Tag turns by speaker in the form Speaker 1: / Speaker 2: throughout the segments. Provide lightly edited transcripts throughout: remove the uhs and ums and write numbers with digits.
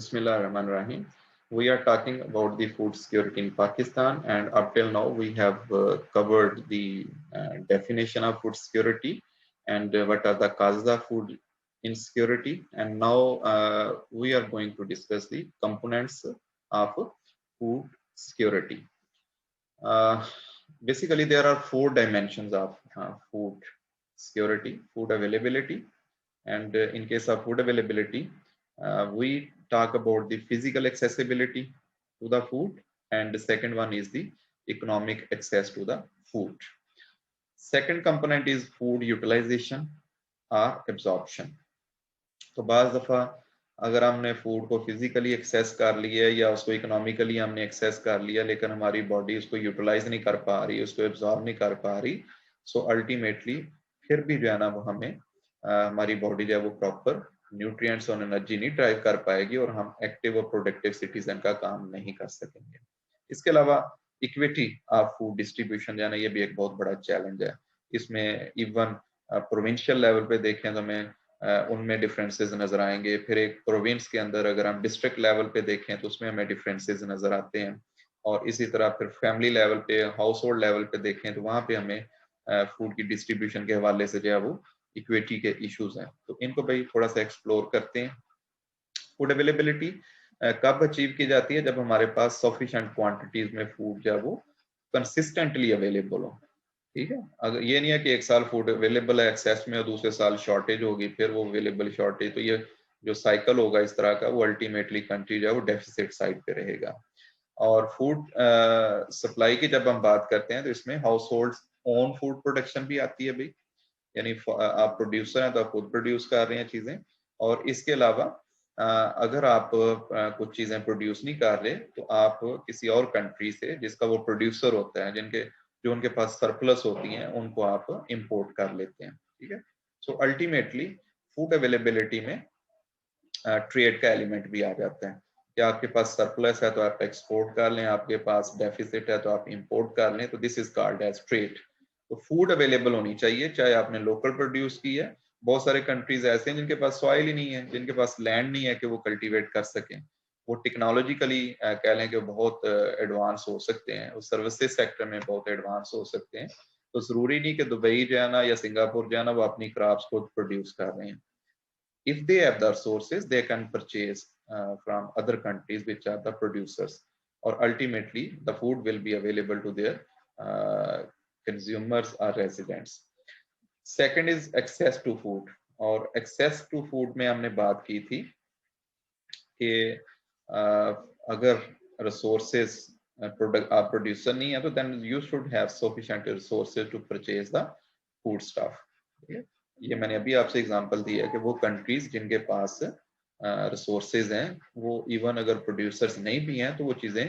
Speaker 1: Bismillahirrahmanirrahim. We are talking about the food security in Pakistan, and up till now we have covered the definition of food security and what are the causes of food insecurity. And now we are going to discuss the components of food security. Uh, Basically, there are four dimensions of food security: food availability, and in case of food availability, we talk about the physical accessibility to the food, and the second one is the economic access to the food. Second component is food utilization or absorption. तो बाज़ दफ़ा अगर हमने food को physically access कर लिया या उसको इकोनॉमिकली हमने एक्सेस कर लिया लेकिन हमारी बॉडी उसको यूटिलाइज नहीं कर पा रही, उसको एब्जॉर्ब नहीं कर पा रही, सो अल्टीमेटली फिर भी जो है ना वो हमें हमारी बॉडी जो है वो प्रॉपर न्यूट्रिएंट्स और एनर्जी नहीं ड्राइव कर पाएगी और हम एक्टिव और प्रोडक्टिव सिटीजन का काम नहीं कर सकेंगे। इसके अलावा इक्विटी ऑफ फूड डिस्ट्रीब्यूशन जो है ना ये भी एक बहुत बड़ा चैलेंज है। इसमें इवन प्रोविंशियल लेवल पे देखें तो हमें उनमें डिफरेंसेस नजर आएंगे। फिर एक प्रोविंस के अंदर अगर हम डिस्ट्रिक्ट लेवल पे देखें तो उसमें हमें डिफरेंसेस नजर आते हैं, और इसी तरह फिर फैमिली लेवल पे, हाउस होल्ड लेवल पे देखें तो वहाँ पे हमें फूड की डिस्ट्रीब्यूशन के हवाले से जो है वो इक्विटी के इश्यूज हैं। तो इनको भाई थोड़ा सा एक्सप्लोर करते हैं। फूड अवेलेबिलिटी कब अचीव की जाती है? जब हमारे पास सफिशिएंट क्वांटिटीज में फूड जो है वो कंसिस्टेंटली अवेलेबल हो। ठीक है, अगर ये नहीं है कि एक साल फूड अवेलेबल है एक्सेस में और दूसरे साल शॉर्टेज होगी, फिर वो अवेलेबल शॉर्टेज, तो ये जो साइकिल होगा इस तरह का वो अल्टीमेटली कंट्री जो है वो डेफिसिट साइड पे रहेगा। और फूड सप्लाई की जब हम बात करते हैं तो इसमें house hold own food production भी आती है भाई, यानी आप प्रोड्यूसर हैं तो आप खुद प्रोड्यूस कर रहे हैं चीजें, और इसके अलावा अगर आप कुछ चीजें प्रोड्यूस नहीं कर रहे तो आप किसी और कंट्री से जिसका वो प्रोड्यूसर होता है, जिनके जो उनके पास सरप्लस होती हैं, उनको आप इंपोर्ट कर लेते हैं। ठीक है, सो अल्टीमेटली फूड अवेलेबिलिटी में ट्रेड का एलिमेंट भी आ जाता है कि आपके पास सरप्लस है तो आप एक्सपोर्ट कर लें, आपके पास डेफिसिट है तो आप इंपोर्ट कर लें, तो this is called as trade. तो फूड अवेलेबल होनी चाहिए, चाहे आपने लोकल प्रोड्यूस की है। बहुत सारे कंट्रीज ऐसे हैं जिनके पास सॉइल ही नहीं है, जिनके पास लैंड नहीं है कि वो कल्टीवेट कर सकें। वो टेक्नोलॉजिकली कह लें कि बहुत एडवांस हो सकते हैं, उस सर्विसेज सेक्टर में बहुत एडवांस हो सकते हैं, तो जरूरी नहीं कि दुबई जाना या सिंगापुर जाना वो अपनी क्रॉप्स खुद प्रोड्यूस कर रहे हैं। If they have the resources, they can purchase from other countries which are the producers, or ultimately the food will be available to their consumers or residents. Second is access to food, और access to food में हमने बात की थी कि अगर resources आप producer नहीं है तो then you should have sufficient resources to purchase the food stuff. ये मैंने अभी आपसे एग्जांपल दिया है कि वो कंट्रीज जिनके पास रिसोर्सेज हैं, वो इवन अगर प्रोड्यूसर्स नहीं भी हैं तो वो चीजें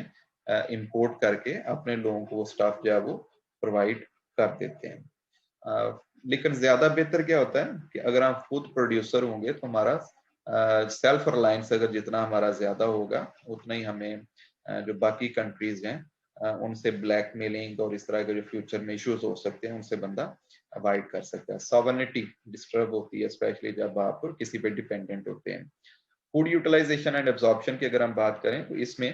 Speaker 1: इंपोर्ट करके अपने लोगों को वो स्टाफ जो है वो प्रोवाइड कर देते हैं। लेकिन ज्यादा बेहतर क्या होता है कि अगर हम खुद प्रोड्यूसर होंगे तो हमारा सेल्फ रिलायंस अगर जितना हमारा ज्यादा होगा उतना ही हमें जो बाकी कंट्रीज हैं उनसे ब्लैकमेलिंग और इस तरह के जो फ्यूचर में इश्यूज हो सकते हैं उनसे बंदा अवॉइड कर सकता है। सॉवरेनिटी डिस्टर्ब होती है स्पेशली जब आप किसी पे डिपेंडेंट होते हैं। फूड यूटिलाइजेशन एंड एब्जॉर्प्शन की अगर हम बात करें तो इसमें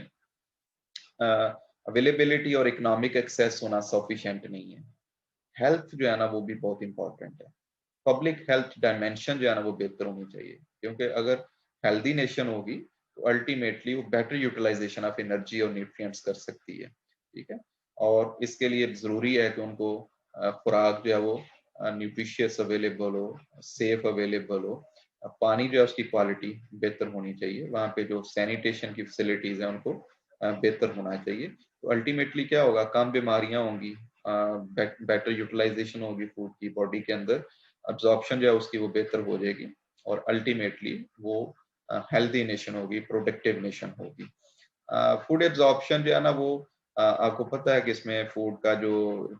Speaker 1: अवेलेबिलिटी और इकोनॉमिक एक्सेस होना सफिशिएंट नहीं है। हेल्थ जो है ना वो भी बहुत इंपॉर्टेंट है। पब्लिक हेल्थ डायमेंशन जो है ना वो बेहतर होनी चाहिए, क्योंकि अगर हेल्दी नेशन होगी तो अल्टीमेटली वो बेटर यूटिलाइजेशन ऑफ एनर्जी और न्यूट्रिएंट्स कर सकती है। ठीक है, और इसके लिए जरूरी है कि उनको खुराक जो है वो न्यूट्रिशियस अवेलेबल हो, सेफ अवेलेबल हो, पानी जो है उसकी क्वालिटी बेहतर होनी चाहिए, वहाँ पे जो सैनिटेशन की फैसिलिटीज है उनको बेहतर होना चाहिए। तो अल्टीमेटली क्या होगा, कम बीमारियां होंगी, बेटर यूटिलाइजेशन होगी फूड की बॉडी के अंदर, अब्जॉर्प्शन जो है उसकी वो बेहतर हो जाएगी, और अल्टीमेटली वो हेल्दी नेशन होगी, प्रोडक्टिव नेशन होगी। फूड एब्जॉर्प्शन जो है ना वो आपको पता है कि इसमें फूड का जो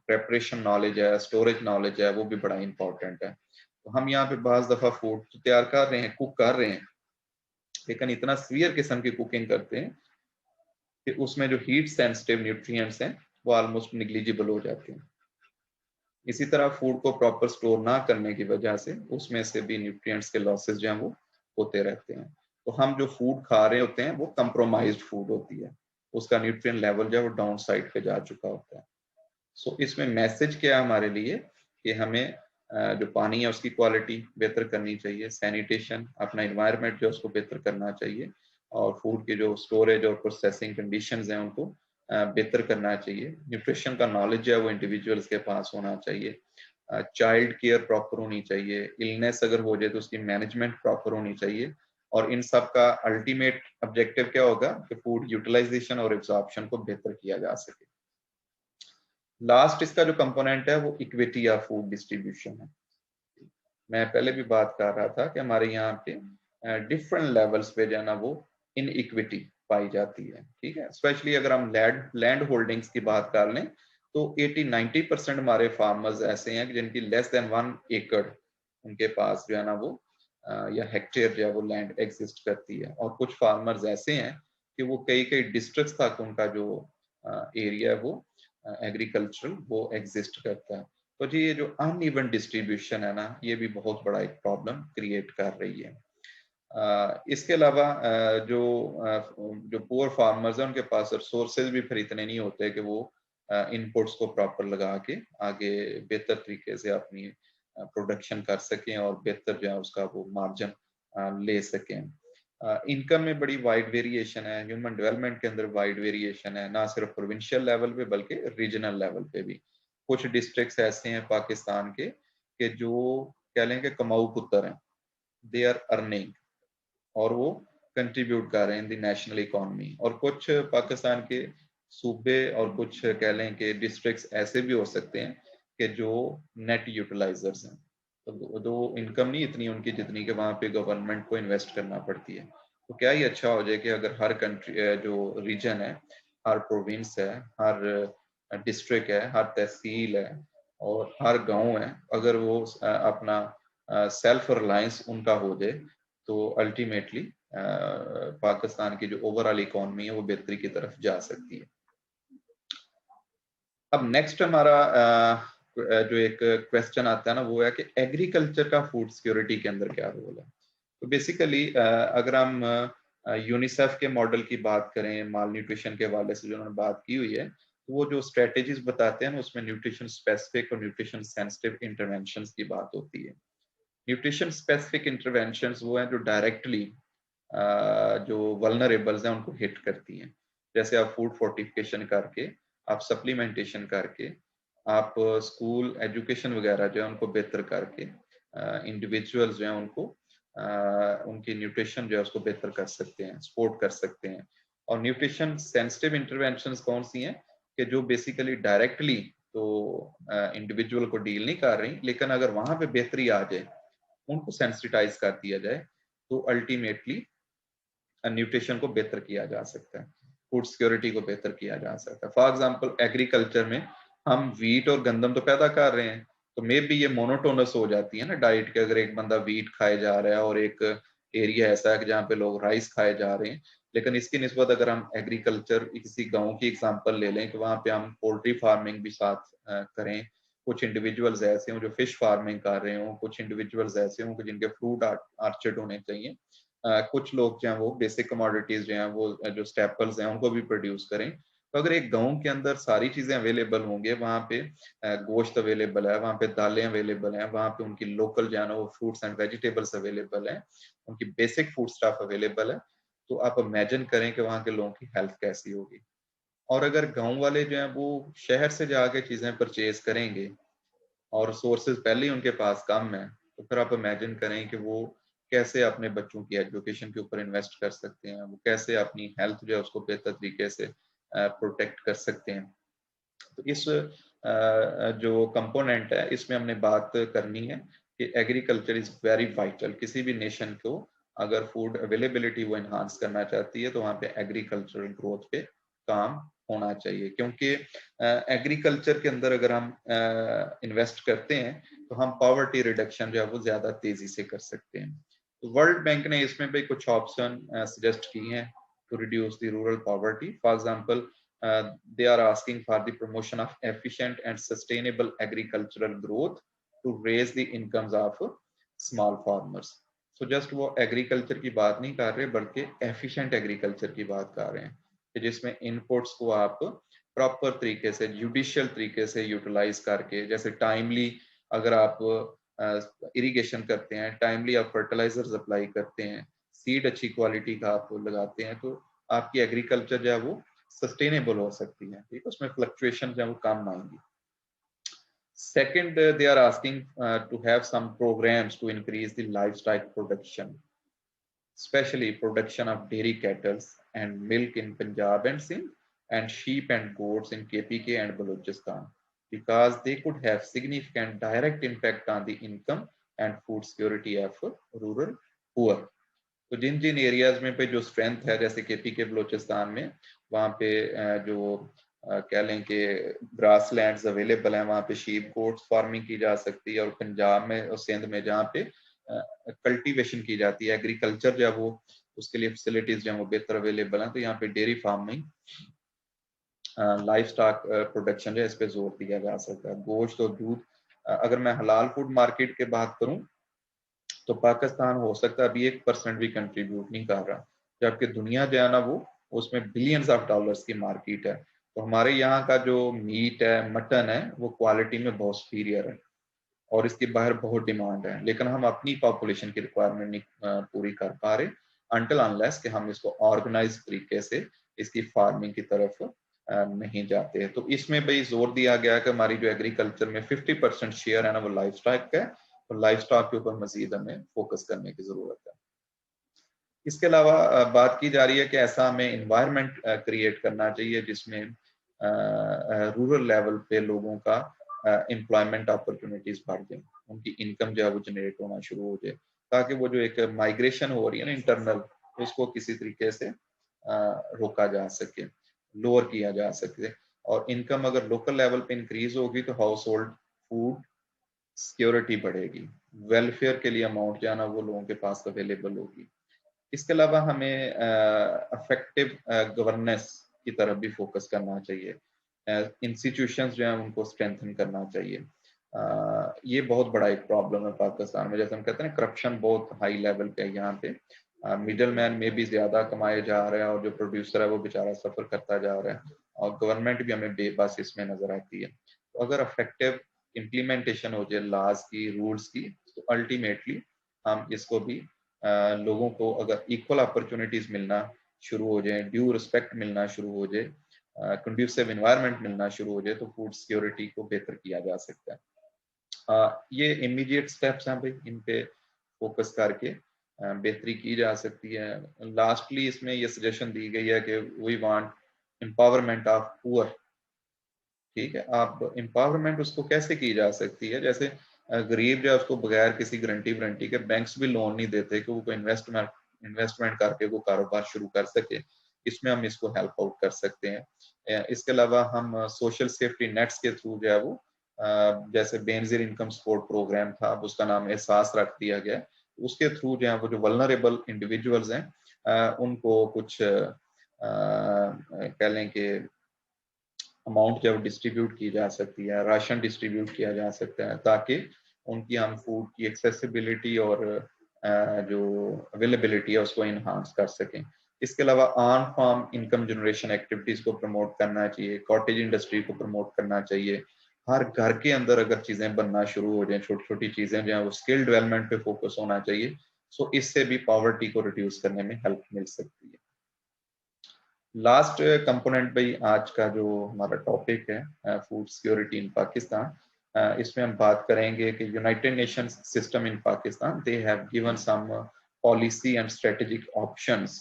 Speaker 1: प्रेपरेशन नॉलेज है, स्टोरेज नॉलेज है, वो भी बड़ा इंपॉर्टेंट है। तो हम यहाँ पे बाज दफा फूड तो तैयार कर रहे हैं, कुक कर रहे हैं, लेकिन इतना सीवियर किस्म की कुकिंग करते हैं कि उसमें जो हीट सेंसिटिव न्यूट्रिएंट्स हैं वो ऑलमोस्ट निग्लिजिबल हो जाते हैं। इसी तरह फूड को प्रॉपर स्टोर ना करने की वजह से उसमें से भी न्यूट्रिएंट्स के लॉसेस जो हैं वो होते रहते हैं। तो हम जो फूड खा रहे होते हैं वो कंप्रोमाइज्ड फूड होती है, उसका न्यूट्रिएंट लेवल जो है वो डाउन साइड पे जा चुका होता है। सो इसमें मैसेज क्या है हमारे लिए कि हमें जो पानी है उसकी क्वालिटी बेहतर करनी चाहिए, सैनिटेशन, अपना इन्वायरमेंट जो उसको बेहतर करना चाहिए, और फूड के जो स्टोरेज और प्रोसेसिंग कंडीशंस हैं उनको बेहतर करना चाहिए। न्यूट्रिशन का नॉलेज है वो इंडिविजुअल्स के पास होना चाहिए। चाइल्ड केयर प्रॉपर होनी चाहिए, इलनेस अगर हो जाए तो उसकी मैनेजमेंट प्रॉपर होनी चाहिए, और इन सब का अल्टीमेट ऑब्जेक्टिव क्या होगा कि फूड यूटिलाइजेशन और एब्जॉर्प्शन को बेहतर किया जा सके। लास्ट इसका जो कंपोनेंट है वो इक्विटी या फूड डिस्ट्रीब्यूशन है। मैं पहले भी बात कर रहा था कि हमारे यहाँ पे डिफरेंट लेवल्स पे जो है ना वो इन इक्विटी पाई जाती है, ठीक है। स्पेशली अगर हम लैंड होल्डिंग्स की बात कर लें तो 80-90% हमारे फार्मर्स ऐसे हैं जिनकी लेस देन 1 एकड़ उनके पास जो है ना वो या हेक्टेयर जो है वो लैंड एग्जिस्ट करती है, और कुछ फार्मर्स ऐसे हैं कि वो कई कई डिस्ट्रिक्ट्स तक उनका जो एरिया है वो एग्रीकल्चरल वो एग्जिस्ट करता है। तो जी ये जो अनइवन डिस्ट्रीब्यूशन है ना ये भी बहुत बड़ा एक प्रॉब्लम क्रिएट कर रही है। इसके अलावा जो पुअर फार्मर्स हैं उनके पास रिसोर्सेज भी फिर इतने नहीं होते कि वो इनपुट्स को प्रॉपर लगा के आगे बेहतर तरीके से अपनी प्रोडक्शन कर सकें और बेहतर जो है उसका वो मार्जिन ले सकें। इनकम में बड़ी वाइड वेरिएशन है, ह्यूमन डेवलपमेंट के अंदर वाइड वेरिएशन है, ना सिर्फ प्रोविंशियल लेवल पे बल्कि रीजनल लेवल पे भी। कुछ डिस्ट्रिक्ट्स ऐसे हैं पाकिस्तान के कि जो कह लें कि कमाऊ पुत्र हैं, दे आर अर्निंग और वो कंट्रीब्यूट कर रहे हैं इन द नेशनल इकोनॉमी, और कुछ पाकिस्तान के सूबे और कुछ कह लें कि डिस्ट्रिक्ट्स ऐसे भी हो सकते हैं कि जो नेट यूटिलाइजर्स हैं, तो इनकम नहीं इतनी उनकी जितनी कि वहाँ पे गवर्नमेंट को इन्वेस्ट करना पड़ती है। तो क्या ही अच्छा हो जाए कि अगर हर कंट्री जो रीजन है, हर प्रोविंस है, हर डिस्ट्रिक्ट है, हर तहसील है और हर गांव है, अगर वो अपना सेल्फ रिलायंस उनका हो जाए तो अल्टीमेटली पाकिस्तान की जो ओवरऑल इकोनॉमी है वो बेहतरी की तरफ जा सकती है। अब नेक्स्ट हमारा जो एक क्वेश्चन आता है ना वो है कि एग्रीकल्चर का फूड सिक्योरिटी के अंदर क्या रोल है। तो बेसिकली अगर हम यूनिसेफ के मॉडल की बात करें, माल न्यूट्रिशन के हवाले से जो उन्होंने बात की हुई है, तो वो जो स्ट्रेटेजीज बताते हैं ना उसमें न्यूट्रिशन स्पेसिफिक और न्यूट्रिशन सेंसिटिव इंटरवेंशंस की बात होती है। न्यूट्रिशन स्पेसिफिक इंटरवेंशंस वो हैं जो डायरेक्टली जो वल्नरेबल्स हैं उनको हिट करती हैं। जैसे आप फूड फोर्टिफिकेशन करके, आप सप्लीमेंटेशन करके, आप स्कूल एजुकेशन वगैरह जो है उनको बेहतर करके इंडिविजुअल्स जो हैं उनको उनकी न्यूट्रिशन जो है उसको बेहतर कर सकते हैं, सपोर्ट कर सकते हैं। और न्यूट्रिशन सेंसिटिव इंटरवेंशंस कौन सी हैं कि जो बेसिकली डायरेक्टली तो इंडिविजुअल को डील नहीं कर रही, लेकिन अगर वहां पे बेहतरी आ जाए, उनको सेंसिटाइज कर दिया जाए, तो अल्टीमेटली न्यूट्रिशन को बेहतर किया जा सकता है, फूड सिक्योरिटी को बेहतर किया जा सकता है। फॉर एग्जांपल एग्रीकल्चर में हम वीट और गंदम तो पैदा कर रहे हैं, तो मे भी ये मोनोटोनस हो जाती है ना डाइट के, अगर एक बंदा वीट खाए जा रहा है और एक एरिया ऐसा है कि जहाँ पे लोग राइस खाए जा रहे हैं। लेकिन इसकी निस्बत अगर हम एग्रीकल्चर किसी गाँव की एग्जाम्पल ले लें कि वहाँ पे हम पोल्ट्री फार्मिंग भी साथ करें, कुछ इंडिविजुअल्स ऐसे हों जो फिश फार्मिंग कर रहे हों, कुछ इंडिविजुअल्स ऐसे हों जिनके फ्रूट आर्चर्ड होने चाहिए, कुछ लोग जो हैं वो बेसिक कमोडिटीज जो हैं वो जो स्टेपल्स हैं उनको भी प्रोड्यूस करें। तो अगर एक गांव के अंदर सारी चीजें अवेलेबल होंगे, वहाँ पे गोश्त अवेलेबल है, वहाँ पे दालें अवेलेबल हैं, वहाँ पे उनकी लोकल जो है ना वो फ्रूट्स एंड वेजिटेबल्स अवेलेबल हैं, उनकी बेसिक फूड स्टफ अवेलेबल है, तो आप इमेजिन करें कि वहाँ के लोगों की हेल्थ कैसी होगी। और अगर गाँव वाले जो हैं वो शहर से जाके चीजें परचेज करेंगे और सोर्सेज पहले ही उनके पास कम है, तो फिर आप इमेजिन करें कि वो कैसे अपने बच्चों की एजुकेशन के ऊपर इन्वेस्ट कर सकते हैं, वो कैसे अपनी हेल्थ जो है उसको बेहतर तरीके से प्रोटेक्ट कर सकते हैं। तो इस जो कंपोनेंट है इसमें हमने बात करनी है कि एग्रीकल्चर इज वेरी वाइटल। किसी भी नेशन को अगर फूड अवेलेबिलिटी वो इन्हांस करना चाहती है तो वहाँ पे एग्रीकल्चरल ग्रोथ पे काम होना चाहिए, क्योंकि एग्रीकल्चर के अंदर अगर हम इन्वेस्ट करते हैं तो हम पॉवर्टी रिडक्शन जो है वो ज्यादा तेजी से कर सकते हैं। तो वर्ल्ड बैंक ने इसमें भी कुछ ऑप्शन सजेस्ट की हैं to reduce the rural poverty. For example, they are asking for the promotion of efficient and sustainable agricultural growth to raise the incomes of small farmers. So just वो agriculture की बात नहीं कर रहे, बल्कि efficient agriculture की बात कर रहे हैं कि जिसमें इनपुट्स को आप प्रॉपर तरीके से, जुडिशियल तरीके से यूटिलाइज करके, जैसे टाइमली अगर आप इरिगेशन करते हैं, टाइमली आप फर्टिलाइजर्स अप्लाई करते हैं, सीड अच्छी क्वालिटी का आप लगाते हैं, तो आपकी एग्रीकल्चर जो है वो सस्टेनेबल हो सकती है, ठीक है, उसमें फ्लक्चुएशन जो है वो कम आएंगी। Second, they are asking to have some programs to increase the livestock production, especially production of dairy cattle and milk in Punjab and Sindh, and sheep and goats in KPK and Balochistan, because they could have significant direct impact on the income and food security of rural poor. तो जिन जिन areas में पे जो strength है, जैसे KP के बलोचिस्तान में, वहाँ पे जो कह लें कि ग्रास लैंड्स अवेलेबल हैं, वहाँ पे शीप गोट्स फार्मिंग की जा सकती है, और पंजाब में और सिंध में जहाँ पे कल्टीवेशन की जाती है, एग्रीकल्चर जो है वो उसके लिए फैसिलिटीज जो है वो बेहतर अवेलेबल हैं, तो यहाँ पे dairy farming, life stock production जो है इस पे जोर दिया जा सकता है। गोश्त और दूध, अगर मैं हलाल फूड मार्केट की बात करूं तो पाकिस्तान हो सकता है अभी 1% भी कंट्रीब्यूट नहीं कर रहा, जबकि दुनिया जो है ना वो उसमें बिलियंस ऑफ डॉलर्स की मार्केट है। तो हमारे यहाँ का जो मीट है, मटन है, वो क्वालिटी में बहुत सुपीरियर है और इसकी बाहर बहुत डिमांड है, लेकिन हम अपनी पॉपुलेशन की रिक्वायरमेंट नहीं पूरी कर पा रहे अनटिल अनलेस कि हम इसको ऑर्गेनाइज तरीके से इसकी फार्मिंग की तरफ नहीं जाते। तो इसमें भाई जोर दिया गया कि हमारी जो एग्रीकल्चर में 50% शेयर है ना वो लाइफ स्टॉक का है, और लाइफ स्टॉक के ऊपर मजीद हमें फोकस करने की जरूरत है। इसके अलावा बात की जा रही है कि ऐसा हमें इन्वायरमेंट क्रिएट करना चाहिए जिसमें रूरल लेवल पे लोगों का एम्प्लॉयमेंट अपॉर्चुनिटीज बढ़ जाए, उनकी इनकम जो है वो जनरेट होना शुरू हो जाए, ताकि वो जो एक माइग्रेशन हो रही है ना इंटरनल, उसको किसी तरीके से रोका जा सके, लोअर किया जा सके। और इनकम अगर लोकल लेवल पे इंक्रीज होगी तो हाउस होल्ड फूड सिक्योरिटी बढ़ेगी, वेलफेयर के लिए अमाउंट जो है ना वो लोगों के पास अवेलेबल होगी। इसके अलावा हमें अफेक्टिव गवर्नेंस की तरफ भी फोकस करना चाहिए, इंस्टीट्यूशंस जो हैं उनको स्ट्रेंथन करना चाहिए। ये बहुत बड़ा एक प्रॉब्लम है पाकिस्तान में, जैसे हम कहते हैं करप्शन बहुत हाई लेवल पे है यहाँ पे, मिडल मैन में भी ज्यादा कमाए जा रहे हैं और जो प्रोड्यूसर है वो बेचारा सफर करता जा रहा है, और गवर्नमेंट भी हमें बेबस इसमें नजर आती है। तो अगर अफेक्टिव इम्प्लीमेंटेशन हो जाए लॉज की, रूल्स की, तो अल्टीमेटली हम इसको भी लोगों को अगर इक्वल अपॉर्चुनिटीज मिलना शुरू हो जाए, ड्यू रिस्पेक्ट मिलना शुरू हो जाए, कंड्यूसिव एनवायरनमेंट मिलना शुरू हो जाए, तो फूड सिक्योरिटी को बेहतर किया जा सकता है। ये इमीडिएट स्टेप्स हैं भाई, इन पे फोकस करके बेहतरी की जा सकती है। लास्टली इसमें ये सजेशन दी गई है कि we want empowerment of poor, ठीक है। आप एम्पावरमेंट उसको कैसे की जा सकती है, जैसे गरीब जो है उसको बगैर किसी गारंटी वारंटी के बैंक्स भी लोन नहीं देते कि वो कोई इन्वेस्टमेंट करके वो कारोबार शुरू कर सके, इसमें हम इसको हेल्प आउट कर सकते हैं। इसके अलावा हम सोशल सेफ्टी नेट्स के थ्रू जो है वो जैसे बेनजीर इनकम सपोर्ट प्रोग्राम था, अब उसका नाम एहसास रख दिया गया, उसके थ्रू जो है वो जो वल्नरेबल इंडिविजुअल्स हैं उनको कुछ कह लें कि अमाउंट जो डिस्ट्रीब्यूट की जा सकती है, राशन डिस्ट्रीब्यूट किया जा सकता है, ताकि उनकी हम फूड की एक्सेसिबिलिटी और जो अवेलेबिलिटी है उसको इन्हांस कर सकें। इसके अलावा on farm income generation activities को प्रमोट करना चाहिए, कॉटेज इंडस्ट्री को प्रमोट करना चाहिए, हर घर के अंदर अगर चीजें बनना शुरू हो जाए, छोटी छोटी चीजें जो है वो स्किल डेवलपमेंट पे फोकस होना चाहिए। सो इससे भी पॉवर्टी को रिड्यूस करने में हेल्प मिल सकती है। लास्ट कंपोनेंट भाई आज का जो हमारा टॉपिक है फूड सिक्योरिटी इन पाकिस्तान, इसमें हम बात करेंगे कि United Nations system in Pakistan, they have given some policy and strategic options,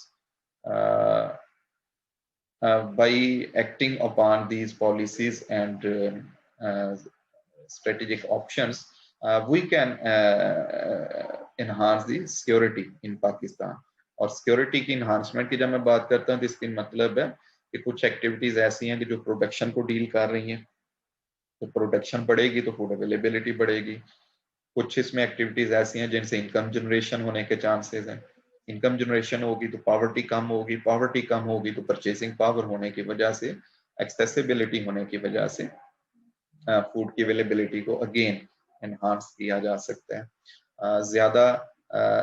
Speaker 1: by acting upon these policies and strategic options, we can enhance the security in Pakistan। और security की enhancement की जब मैं बात करता हूँ तो इसकी मतलब है कि कुछ एक्टिविटीज ऐसी हैं कि जो प्रोडक्शन को डील कर रही हैं, तो प्रोडक्शन बढ़ेगी तो फूड अवेलेबिलिटी बढ़ेगी। कुछ इसमें एक्टिविटीज ऐसी हैं जिनसे इनकम जनरेशन होने के चांसेस हैं, इनकम जनरेशन होगी तो पॉवर्टी कम होगी, पॉवर्टी कम होगी तो परचेसिंग पावर होने की वजह से, एक्सेसिबिलिटी होने की वजह से फूड की अवेलेबिलिटी को अगेन एनहांस किया जा सकता है। ज्यादा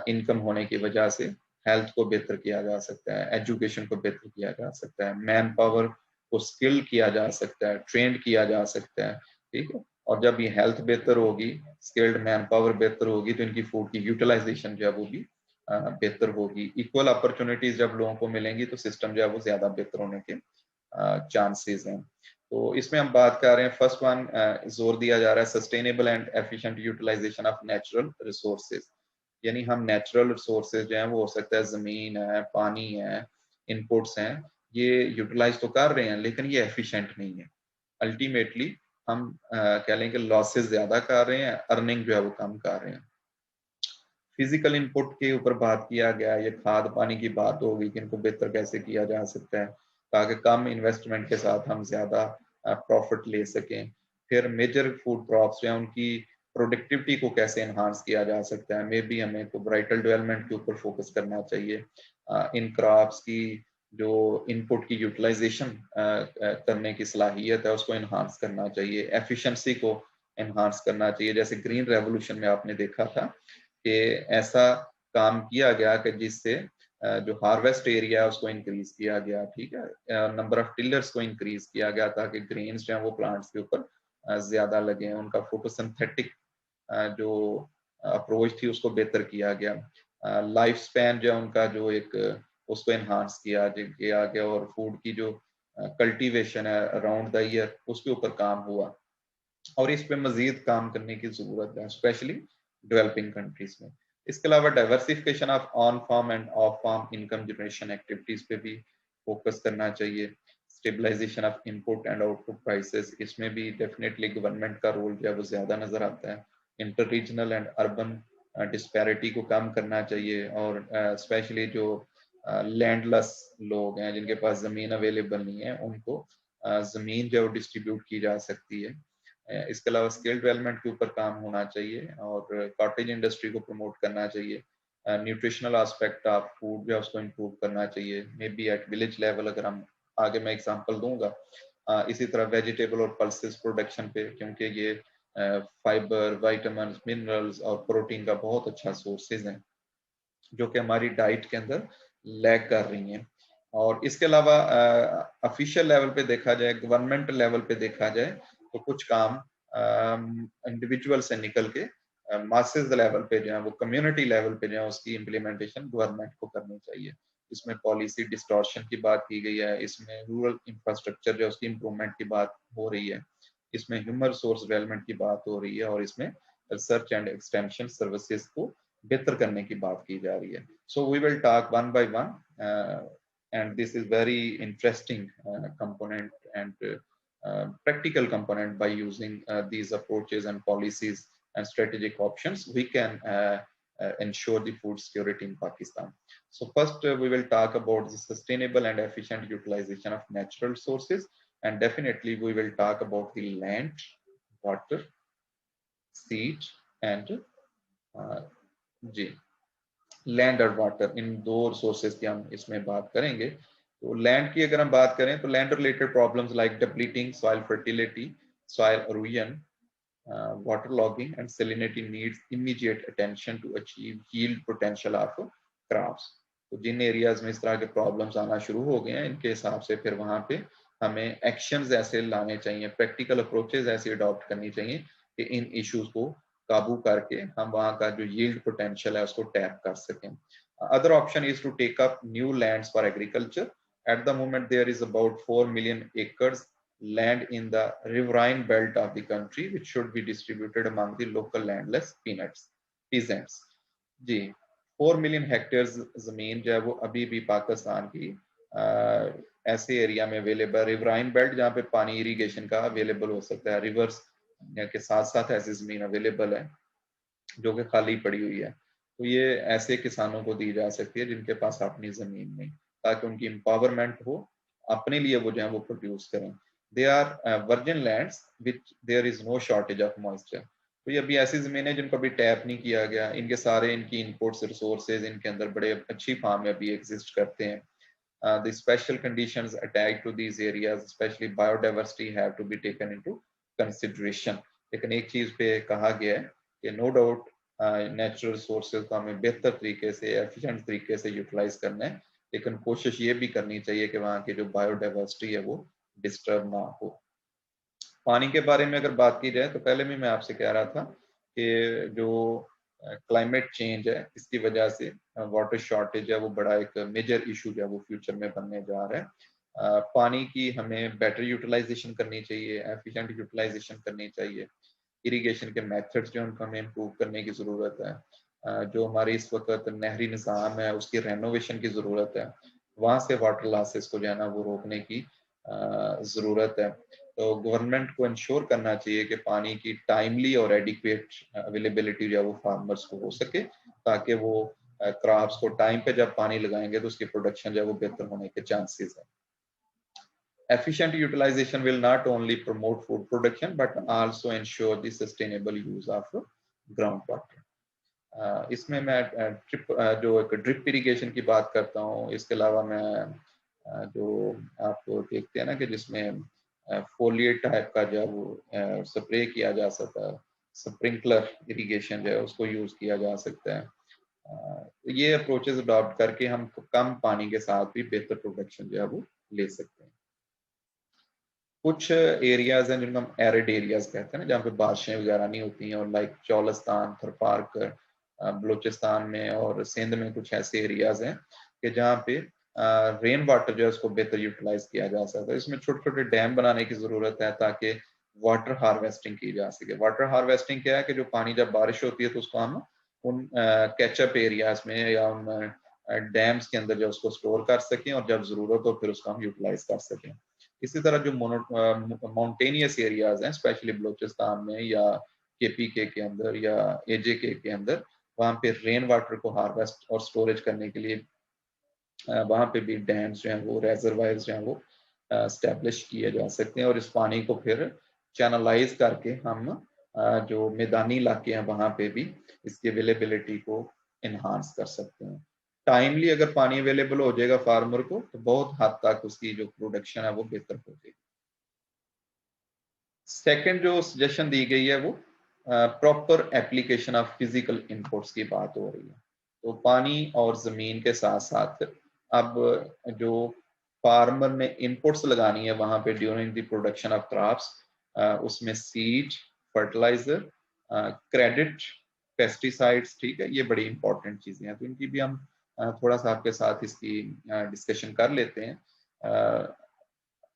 Speaker 1: इनकम होने की वजह से हेल्थ को बेहतर किया जा सकता है, एजुकेशन को बेहतर किया जा सकता है, मैन पावर को स्किल किया जा सकता है, ट्रेंड किया जा सकता है, ठीक है। और जब ये हेल्थ बेहतर होगी, स्किल्ड मैन पावर बेहतर होगी, तो इनकी फूड की यूटिलाइजेशन जो है वो भी बेहतर होगी। इक्वल अपॉर्चुनिटीज जब लोगों को मिलेंगी तो सिस्टम जो है वो ज्यादा बेहतर होने के चांसेस हैं। तो इसमें हम बात कर रहे हैं, फर्स्ट वन जोर दिया जा रहा है sustainable and efficient utilization of natural resources. यानी हम नेचुरल रिसोर्सेज जो हैं वो हो सकता है जमीन है, पानी है, इनपुट्स हैं, ये यूटिलाइज तो कर रहे हैं लेकिन ये एफिशिएंट नहीं है। अल्टीमेटली हम कह लें कि लॉसेस ज्यादा कर रहे हैं, अर्निंग जो है वो कम कर रहे हैं। फिजिकल इनपुट के ऊपर बात किया गया, ये खाद पानी की बात होगी कि इनको बेहतर कैसे किया जा सकता है ताकि कम इन्वेस्टमेंट के साथ हम ज्यादा प्रॉफिट ले सकें। फिर मेजर फूड क्रॉप्स जो है उनकी प्रोडक्टिविटी को कैसे एनहांस किया जा सकता है, मे बी हमें को ब्राइटल डेवलपमेंट के ऊपर फोकस करना चाहिए। इन क्रॉप्स की जो इनपुट की यूटिलाइजेशन करने की सलाहियत है उसको एनहांस करना चाहिए, एफिशिएंसी को एनहांस करना चाहिए। जैसे ग्रीन रेवोल्यूशन में आपने देखा था कि ऐसा काम किया गया कि जिससे जो हार्वेस्ट एरिया है उसको इंक्रीज किया गया, ठीक है, नंबर ऑफ टिलर्स को इंक्रीज किया गया ताकि ग्रेन्स जो है वो प्लांट्स के ऊपर ज्यादा लगे, उनका फोटोसिंथेटिक जो अप्रोच थी उसको बेहतर किया गया। लाइफ स्पैन जो है उनका जो एक उसको एनहांस किया गया और फूड की जो कल्टीवेशन है अराउंड द ईयर उसके ऊपर काम हुआ। और इस पे मजीद काम करने की जरूरत है, स्पेशली डेवलपिंग कंट्रीज में। इसके अलावा diversification of on farm and off farm income generation activities पे भी फोकस करना चाहिए। Stabilization of input and output prices, इसमें भी डेफिनेटली गवर्नमेंट का रोल जो है वो ज्यादा नजर आता है। Inter regional and urban disparity को कम करना चाहिए और स्पेशली जो लैंडलेस लोग हैं जिनके पास जमीन अवेलेबल नहीं है उनको जमीन जो है वो डिस्ट्रीब्यूट की जा सकती है। इसके अलावा स्किल डेवलपमेंट के ऊपर काम होना चाहिए और कॉटेज इंडस्ट्री को प्रमोट करना चाहिए। न्यूट्रिशनल एस्पेक्ट ऑफ फूड जो है उसको इम्प्रूव करना चाहिए, may be at village level. अगर हम आगे मैं एग्जांपल दूंगा, इसी तरह वेजिटेबल और पल्सेस प्रोडक्शन पे, क्योंकि ये फाइबर, विटामिन, मिनरल्स और प्रोटीन का बहुत अच्छा सोर्सेज हैं जो कि हमारी डाइट के अंदर लैग कर रही हैं। और इसके अलावा ऑफिशियल लेवल पे देखा जाए, गवर्नमेंट लेवल पे देखा जाए तो कुछ काम इंडिविजुअल से निकल के मासेस लेवल पे जो है वो कम्युनिटी लेवल पे जो है उसकी इम्प्लीमेंटेशन गवर्नमेंट को करनी चाहिए। इसमें पॉलिसी डिस्टॉर्शन की बात की गई है, इसमें रूरल इंफ्रास्ट्रक्चर जो उसकी इम्प्रूवमेंट की बात हो रही है, इसमें ह्यूमन रिसोर्स डेवलपमेंट की बात हो रही है और इसमें रिसर्च एंड एक्सटेंशन सर्विसेज को बेहतर करने की बात की जा रही है। So we will talk one by one and this is very interesting component and practical component. By using these approaches and policies and strategic options, we can ensure the food security in Pakistan. So first we will talk about the sustainable and efficient utilization of natural resources, and definitely we will talk about the land, water, seed and जी land और water, इन दो resources की हम इसमें बात करेंगे। तो लैंड की अगर हम बात करें तो land related problems like depleting soil fertility, soil erosion, water logging and salinity needs immediate attention to achieve yield potential of crops. तो जिन एरियाज में इस तरह के प्रॉब्लम्स आना शुरू हो गए हैं इनके हिसाब से फिर वहां पे हमें एक्शंस ऐसे लाने चाहिए, प्रैक्टिकल अप्रोचेस ऐसे अडॉप्ट करनी चाहिए कि इन इश्यूज को काबू करके हम वहां का जो यील्ड पोटेंशियल है उसको टैप कर सकें। Other option is to take up new lands for agriculture. At the moment there is about 4 million acres land in the riverine belt of the country which should be distributed among the local landless peasants। जी 4 million hectare जमीन जो है वो अभी भी पाकिस्तान की ऐसे area में अवेलेबल, रिवराइन बेल्ट जहाँ पे पानी इरिगेशन का अवेलेबल हो सकता है, रिवर्स के साथ साथ ऐसी जमीन अवेलेबल है जो कि खाली पड़ी हुई है। तो ये ऐसे किसानों को दी जा सकती है जिनके पास अपनी जमीन नहीं, ताकि उनकी एम्पावरमेंट हो, अपने लिए वो जो है वो प्रोड्यूस करें। They are virgin lands which there is no shortage of moisture. तो ये अभी ऐसी जमीन है जिनको अभी टैप नहीं किया गया, इनके सारे इनकी इनपुट्स रिसोर्सेज इनके अंदर बड़े अच्छी फार्म में अभी एग्जिस्ट करते हैं। The special conditions attached to these areas, especially biodiversity, have to be taken into consideration. लेकिन एक चीज पे कहा गया है कि no doubt नेचुरल सोर्सेज को हमें बेहतर तरीके से, एफिशिएंट तरीके से यूटिलाइज करना है, लेकिन कोशिश ये भी करनी चाहिए कि वहाँ की जो बायोडाइवर्सिटी है वो डिस्टर्ब ना हो। पानी के बारे में अगर बात की जाए तो पहले भी मैं आपसे कह रहा था कि जो क्लाइमेट चेंज है इसकी वजह से वाटर शॉर्टेज है वो बड़ा एक मेजर इशू जो है वो फ्यूचर में बनने जा रहा है। पानी की हमें बेटर यूटिलाइजेशन करनी चाहिए, एफिशिएंट यूटिलाइजेशन करनी चाहिए। इरिगेशन के मेथड्स जो उनको हमें इम्प्रूव करने की ज़रूरत है। जो हमारी इस वक्त नहरी निज़ाम है उसकी रेनोवेशन की ज़रूरत है। वहाँ से वाटर लॉसेस को जो है ना वो रोकने की ज़रूरत है। तो गवर्नमेंट को इंश्योर करना चाहिए कि पानी की टाइमली और एडिक्वेट अवेलेबिलिटी जो है वो फार्मर्स को हो सके, ताकि वो क्रॉप्स को टाइम पे जब पानी लगाएंगे तो उसकी प्रोडक्शन जो है वो बेहतर होने के चांसेस है। Efficient utilization will not only promote food production but also ensure the sustainable use of groundwater. इसमें मैं जो एक ड्रिप इरिगेशन की बात करता हूँ, इसके अलावा मैं जो आप देखते हैं ना कि जिसमें फोलिएट टाइप का जो वो स्प्रे किया जा सकता है, स्प्रिंकलर इरिगेशन जो है उसको यूज किया जा सकता है। तो ये अप्रोचेस अडॉप्ट करके हम कम पानी के साथ भी बेहतर प्रोडक्शन जो है वो ले सकते हैं। कुछ एरियाज हैं जिनको हम एरिड एरियाज कहते हैं ना, जहाँ पे बारिशें वगैरह नहीं होती हैं, और लाइक चौलस्तान, थरपारक, बलूचिस्तान में और सिंध में कुछ ऐसे एरियाज हैं कि जहाँ पे रेन वाटर जो है उसको बेहतर यूटिलाइज किया जा सकता है। इसमें छोटे छोटे डैम बनाने की जरूरत है ताकि वाटर हार्वेस्टिंग की जा सके। वाटर हार्वेस्टिंग क्या है कि जो पानी जब बारिश होती है तो उसको हम उन कैचअप एरियाज में या उन डैम्स के अंदर जो उसको स्टोर कर सकें, और जब जरूरत हो फिर उसको हम यूटिलाइज कर सकें। इसी तरह जो माउंटेनियस एरियाज हैं, स्पेशली बलूचिस्तान में या केपीके के अंदर या एजेके के अंदर, वहाँ पे रेन वाटर को हार्वेस्ट और स्टोरेज करने के लिए वहाँ पे भी डैम्स जो हैं वो, रेजरवायर्स जो हैं वो स्टैब्लिश किए जा सकते हैं, और इस पानी को फिर चैनलाइज करके हम जो मैदानी इलाके हैं वहाँ पे भी इसकी अवेलेबिलिटी को इन्हांस कर सकते हैं। टाइमली अगर पानी अवेलेबल हो जाएगा फार्मर को तो बहुत हद तक उसकी जो प्रोडक्शन है वो बेहतर हो जाएगी। सेकंड जो सजेशन दी गई है वो proper application of physical inputs की बात हो रही है। तो पानी और जमीन के साथ साथ अब जो फार्मर ने इनपुट्स लगानी है वहां पे during the production of crops, उसमें सीड, फर्टिलाइजर, क्रेडिट, पेस्टिसाइड्स, ठीक है, ये बड़ी इंपॉर्टेंट चीजें हैं, तो इनकी भी हम थोड़ा सा आपके साथ इसकी डिस्कशन कर लेते हैं।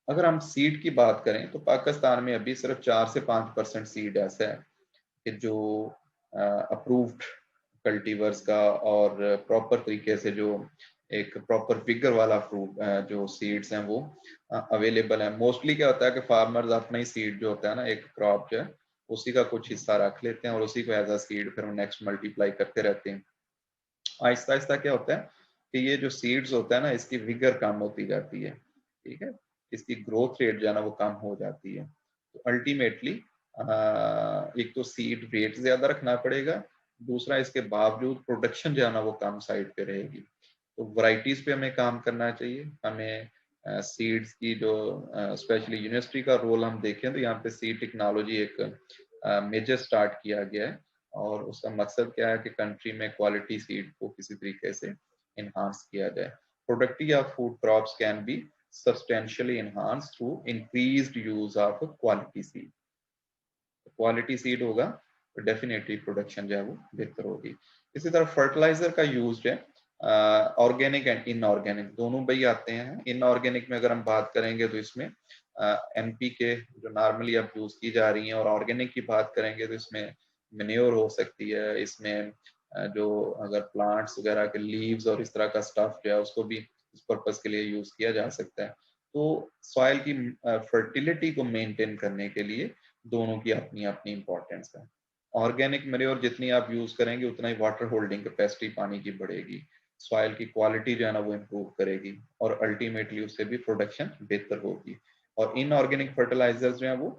Speaker 1: अगर हम सीड की बात करें तो पाकिस्तान में अभी सिर्फ 4 से 5% सीड ऐसा है कि जो अप्रूव्ड कल्टीवर्स का और प्रॉपर तरीके से जो एक प्रॉपर फिगर वाला फ्रूट जो सीड्स हैं वो अवेलेबल है। मोस्टली क्या होता है कि फार्मर्स अपना ही सीड जो होता है ना, एक क्रॉप जो है उसी का कुछ हिस्सा रख लेते हैं और उसी को एज अ सीड फिर नेक्स्ट मल्टीप्लाई करते रहते हैं। आहिस्ता आहिस्ता क्या होता है कि ये जो सीड्स होता है ना, इसकी विगर कम होती जाती है, ठीक है, इसकी ग्रोथ रेट जो है ना वो कम हो जाती है। तो अल्टीमेटली एक तो सीड रेट ज्यादा रखना पड़ेगा, दूसरा इसके बावजूद प्रोडक्शन जो है ना वो कम साइड पे रहेगी। तो वैरायटीज पे हमें काम करना चाहिए। हमें सीड्स की जो स्पेशली यूनिवर्सिटी का रोल हम देखें तो यहाँ पे सीड टेक्नोलॉजी एक मेजर स्टार्ट किया गया है, और उसका मकसद क्या है कि कंट्री में क्वालिटी सीड को किसी तरीके से इन्हांस किया जाए। Productivity of food crops can be substantially enhanced through increased use of quality seed. Quality seed होगा तो डेफिनेटली प्रोडक्शन जो है वो बेहतर होगी। इसी तरह फर्टिलाइजर का यूज है, ऑर्गेनिक एंड इनऑर्गेनिक दोनों भी आते हैं। इनऑर्गेनिक में अगर हम बात करेंगे तो इसमें एनपीके जो नॉर्मली अब यूज की जा रही हैं, और ऑर्गेनिक की बात करेंगे तो इसमें मेन्योर हो सकती है, इसमें जो अगर प्लांट्स वगैरह के लीव्स और इस तरह का स्टफ जो है उसको भी इस पर्पज के लिए यूज किया जा सकता है। तो सॉइल की फर्टिलिटी को मेंटेन करने के लिए दोनों की अपनी अपनी इंपॉर्टेंस है। ऑर्गेनिक मैन्योर जितनी आप यूज करेंगे उतना ही वाटर होल्डिंग कैपेसिटी पानी की बढ़ेगी, सॉइल की क्वालिटी जो है ना वो इम्प्रूव करेगी, और अल्टीमेटली उससे भी प्रोडक्शन बेहतर होगी। और इनऑर्गेनिक फर्टिलाइजर्स जो है वो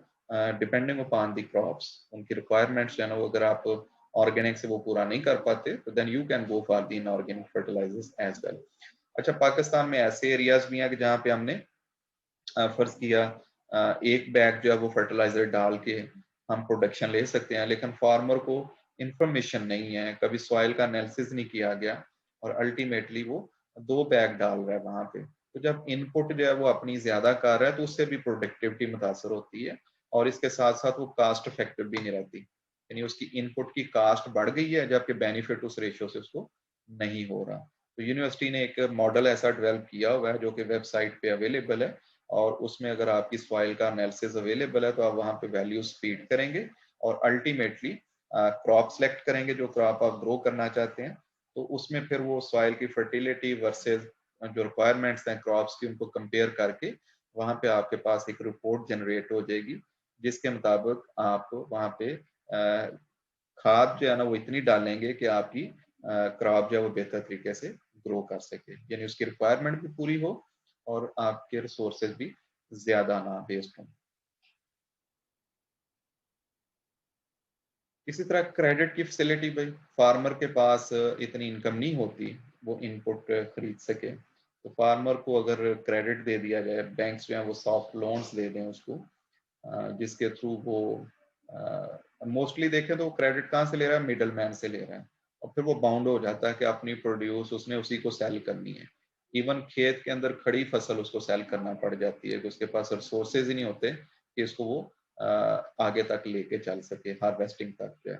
Speaker 1: डिपेंडिंग अपॉन द क्रॉप्स, उनकी रिक्वायरमेंट्स जो है ना वो अगर आप ऑर्गेनिक से वो पूरा नहीं कर पाते तो then you can go for the inorganic fertilizers as well. अच्छा, पाकिस्तान में ऐसे एरियाज भी हैं कि जहाँ पे हमने फर्ज किया एक बैग जो है वो फर्टिलाइजर डाल के हम प्रोडक्शन ले सकते हैं, लेकिन फार्मर को इंफॉर्मेशन नहीं है, कभी सॉइल का एनालिसिस नहीं किया गया और अल्टीमेटली वो 2 बैग डाल रहा है वहां पे। तो जब इनपुट जो है वो अपनी ज्यादा कर रहा है तो उससे भी प्रोडक्टिविटी मुतासर होती है और इसके साथ साथ वो कास्ट इफेक्टिव भी नहीं रहती, यानी उसकी इनपुट की कास्ट बढ़ गई है जबकि बेनिफिट उस रेशियो से उसको नहीं हो रहा। तो यूनिवर्सिटी ने एक मॉडल ऐसा डेवलप किया हुआ है जो कि वेबसाइट पे अवेलेबल है और उसमें अगर आपकी सॉइल का एनालिसिस अवेलेबल है तो आप वहां पे वैल्यूज फीड करेंगे और अल्टीमेटली क्रॉप सेलेक्ट करेंगे जो क्रॉप आप ग्रो करना चाहते हैं। तो उसमें फिर वो सॉइल की फर्टिलिटी वर्सेस जो रिक्वायरमेंट्स हैं क्रॉप्स की उनको कंपेयर करके वहां पे आपके पास एक रिपोर्ट जनरेट हो जाएगी जिसके मुताबिक आप वहां पे खाद जो है ना वो इतनी डालेंगे कि आपकी क्रॉप जो है वो बेहतर तरीके से ग्रो कर सके, यानी उसकी रिक्वायरमेंट भी पूरी हो और आपके रिसोर्सेज भी ज्यादा ना वेस्ट हों। इसी तरह क्रेडिट की फैसिलिटी, भाई फार्मर के पास इतनी इनकम नहीं होती वो इनपुट खरीद सके, तो फार्मर को अगर क्रेडिट दे दिया जाए, बैंक्स जो है वो सॉफ्ट लोन्स दे दें उसको, जिसके थ्रू वो मोस्टली देखें तो क्रेडिट कहाँ से ले रहा है, मिडल मैन से ले रहा है और फिर वो बाउंड हो जाता है कि अपनी प्रोड्यूस उसने उसी को सेल करनी है। इवन खेत के अंदर खड़ी फसल उसको सेल करना पड़ जाती है कि उसके पास रिसोर्सेज ही नहीं होते कि इसको वो आगे तक लेके चल सके हार्वेस्टिंग तक जो है।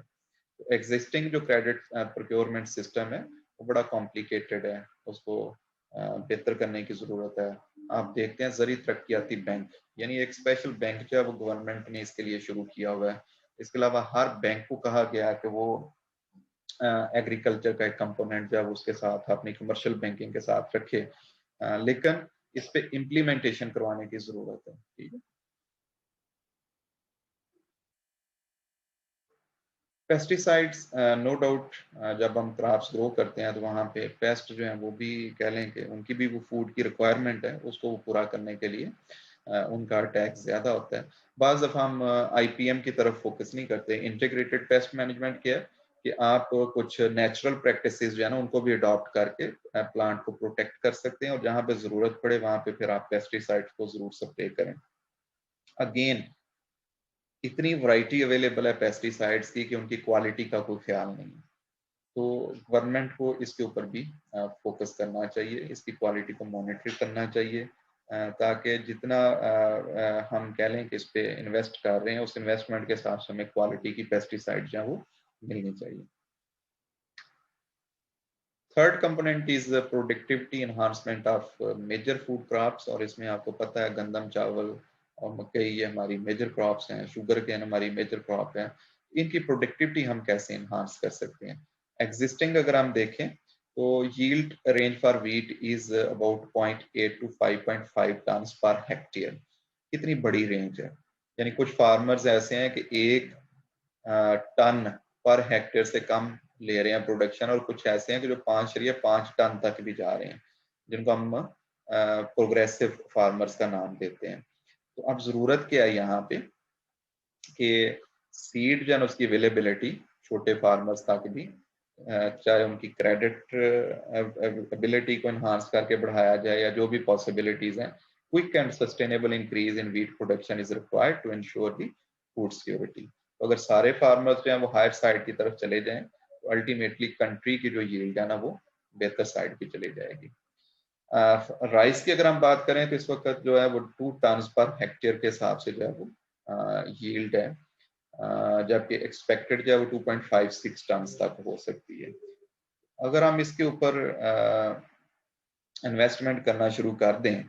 Speaker 1: एग्जिस्टिंग जो क्रेडिट प्रोक्योरमेंट सिस्टम है वो बड़ा कॉम्प्लिकेटेड है, उसको बेहतर करने की जरूरत है। आप देखते हैं जरी तरक्याती बैंक, यानी एक स्पेशल बैंक जो है वो गवर्नमेंट ने इसके लिए शुरू किया हुआ है। इसके अलावा हर बैंक को कहा गया है कि वो एग्रीकल्चर का एक कंपोनेंट जो है वो उसके साथ अपनी कमर्शियल बैंकिंग के साथ रखे, लेकिन इस पे इम्प्लीमेंटेशन करवाने की जरूरत है। ठीक है। पेस्टिसाइड्स नो डाउट, जब हम क्रॉप्स ग्रो करते हैं तो वहाँ पे पेस्ट जो है वो भी कह लें कि उनकी भी वो फूड की रिक्वायरमेंट है, उसको वो पूरा करने के लिए उनका अटैक ज़्यादा होता है। बाज़ दफ़ा हम आईपीएम की तरफ फोकस नहीं करते। इंटीग्रेटेड पेस्ट मैनेजमेंट क्या है कि आप कुछ नेचुरल प्रैक्टिसेस जो है ना उनको भी अडॉप्ट करके प्लांट को प्रोटेक्ट कर सकते हैं और जहाँ पे ज़रूरत पड़े वहाँ पे फिर आप पेस्टिसाइड्स को ज़रूर स्प्रे करें। अगेन इतनी वैरायटी अवेलेबल है पेस्टिसाइड्स की कि उनकी क्वालिटी का कोई ख्याल नहीं है। तो गवर्नमेंट को इसके ऊपर भी फोकस करना चाहिए, इसकी क्वालिटी को मॉनिटर करना चाहिए, ताकि जितना हम कह लें कि इस पे इन्वेस्ट कर रहे हैं उस इन्वेस्टमेंट के साथ हमें क्वालिटी की पेस्टिसाइड जो है वो मिलनी चाहिए। Third component is productivity enhancement of major food crops, और इसमें आपको पता है गंदम, चावल और मकई ये हमारी मेजर क्रॉप्स हैं, शुगर केन हमारी मेजर क्रॉप है। इनकी प्रोडक्टिविटी हम कैसे इनहांस कर सकते हैं। एग्जिस्टिंग अगर हम देखें तो yield range for wheat is about 0.8 to 5.5 tonne per hectare. कितनी बड़ी रेंज है, यानी कुछ फार्मर्स ऐसे हैं कि 1 टन पर हेक्टेयर से कम ले रहे हैं प्रोडक्शन, और कुछ ऐसे हैं कि जो 5.5 टन तक भी जा रहे हैं, जिनको हम प्रोग्रेसिव फार्मर्स का नाम देते हैं। तो अब जरूरत क्या है यहाँ पे कि सीड जो है उसकी अवेलेबिलिटी छोटे फार्मर्स तक भी, चाहे उनकी क्रेडिट एबिलिटी को इन्हांस करके बढ़ाया जाए या जो भी पॉसिबिलिटीज हैं, quick and sustainable increase in wheat production is required to ensure the food security. तो अगर सारे फार्मर्स जो हैं वो हायर साइड की तरफ चले जाएं तो अल्टीमेटली कंट्री की जो यील्ड है ना वो बेहतर साइड पे चली जाएगी। राइस की अगर हम बात करें तो इस वक्त जो है वो 2 टन पर हेक्टेयर के हिसाब से जो है वो यील्ड है, जबकि एक्सपेक्टेड जो है वो 2.56 टन तक हो सकती है। अगर हम इसके ऊपर इन्वेस्टमेंट करना शुरू कर दें,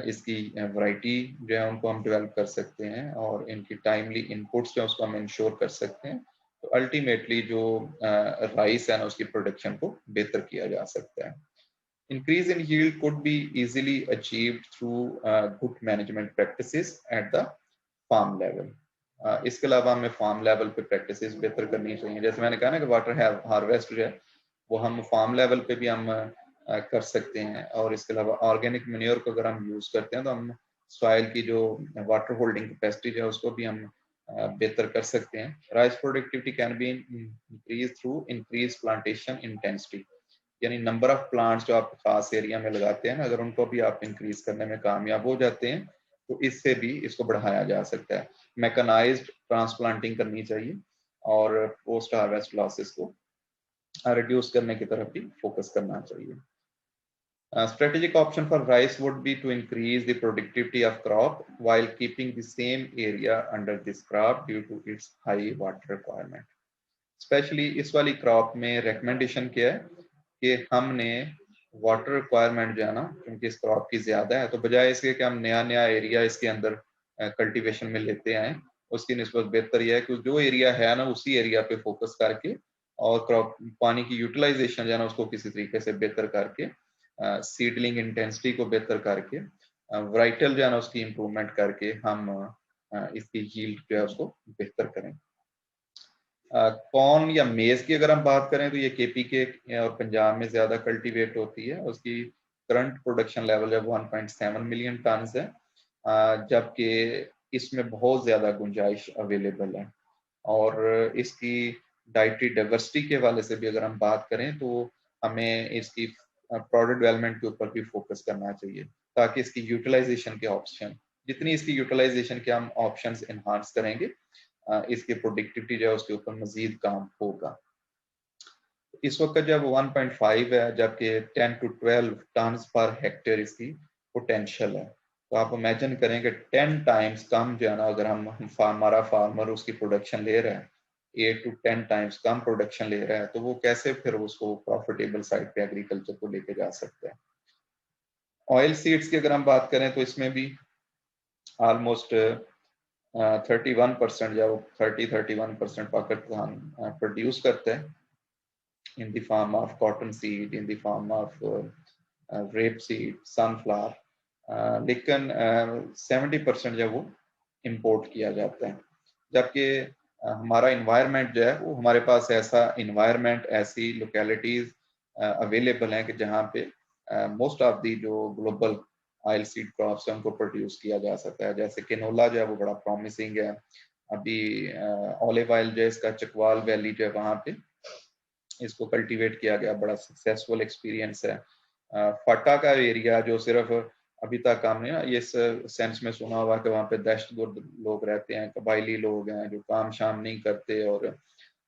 Speaker 1: इसकी वैरायटी जो है उनको हम डेवलप कर सकते हैं और इनकी टाइमली इनपुट्स जो है उसको हम इंश्योर कर सकते हैं, तो अल्टीमेटली जो राइस है ना उसकी प्रोडक्शन को बेहतर किया जा सकता है। Increase in yield could be easily achieved through good management practices at the farm level. इसके अलावा हमें फार्म लेवल पे प्रैक्टिसेस बेहतर करनी चाहिए। जैसे मैंने कहा ना कि वाटर हार्वेस्ट जो है वो हम फार्म लेवल पे भी हम कर सकते हैं, और इसके अलावा ऑर्गेनिक मैन्योर को अगर हम यूज करते हैं तो हम सॉइल की जो वाटर होल्डिंग कैपेसिटी है उसको भी हम बेहतर कर सकते हैं। Rice productivity can be increase through increase plantation intensity, यानी नंबर ऑफ प्लांट्स जो आप खास एरिया में लगाते हैं ना, अगर उनको भी आप इंक्रीज करने में कामयाब हो जाते हैं तो इससे भी इसको बढ़ाया जा सकता है। मैकेनाइज्ड ट्रांसप्लांटिंग करनी चाहिए और पोस्ट हार्वेस्ट लॉसेस को रिड्यूस करने की तरफ भी फोकस करना चाहिए. Strategic option for rice would be to increase the productivity of crop while keeping the same area under this crop due to its high water requirement. Especially इस वाली crop में recommendation क्या है कि हमने वाटर रिक्वायरमेंट जो है ना, क्योंकि इस क्रॉप की ज्यादा है, तो बजाय इसके कि हम नया नया एरिया इसके अंदर कल्टीवेशन में लेते आए, उसकी निस्बत बेहतर यह है कि जो एरिया है ना उसी एरिया पे फोकस करके और क्रॉप पानी की यूटिलाइजेशन जो है ना उसको किसी तरीके से बेहतर करके, सीडलिंग इंटेंसिटी को बेहतर करके, वराइटल जो है ना उसकी इम्प्रूवमेंट करके हम इसकी यील्ड जो है उसको बेहतर करें. कॉर्न या मेज की अगर हम बात करें तो ये केपी के और पंजाब में ज्यादा कल्टीवेट होती है. उसकी करंट प्रोडक्शन लेवल है 1.7 मिलियन टन है, जबकि इसमें बहुत ज्यादा गुंजाइश अवेलेबल है. और इसकी डाइटरी डाइवर्सिटी के हवाले से भी अगर हम बात करें तो हमें इसकी प्रोडक्ट डेवलपमेंट के ऊपर भी फोकस करना चाहिए, ताकि इसकी यूटिलाइजेशन के ऑप्शन, जितनी इसकी यूटिलाइजेशन के हम ऑप्शंस एनहांस करेंगे, इसकी प्रोडक्टिविटी जो है उसके ऊपर मजीद काम होगा. इस वक्त जब 1.5 है, जबकि 10 to 12 टन पर हेक्टेयर इसकी पोटेंशियल है, तो आप इमेजिन करें कि 10 टाइम्स कम जो है ना, अगर हम हमारा फार्मर उसकी प्रोडक्शन ले रहा है, 8 to 10 टाइम्स कम प्रोडक्शन ले रहा है, तो वो कैसे फिर उसको प्रॉफिटेबल साइड पे एग्रीकल्चर को लेके जा सकता है. ऑयल सीड्स की अगर हम बात करें तो इसमें भी ऑलमोस्ट 31% या 31% पाकिस्तान प्रोड्यूस करता है in the form of cotton seed, in the form of rape seed, sunflower. लेकिन 70% जो वो इम्पोर्ट किया जाता है, जबकि हमारा इन्वायरमेंट जो है वो, हमारे पास ऐसा इन्वायरमेंट, ऐसी लोकेलिटीज अवेलेबल हैं कि जहाँ पे मोस्ट ऑफ दी जो ग्लोबल ऑयल सीड क्रॉप्स हैं उनको प्रोड्यूस किया जा सकता है. जैसे केनोला जो है वो बड़ा प्रॉमिसिंग है. अभी ऑलिव ऑयल जो है इसका चकवाल वैली जो है वहाँ पे इसको कल्टीवेट किया गया, बड़ा सक्सेसफुल एक्सपीरियंस है. फटा का एरिया जो सिर्फ अभी तक हमने ना ये सेंस में सुना हुआ कि वहाँ पे दहशतगर्द लोग रहते हैं, कबायली लोग हैं जो काम शाम नहीं करते और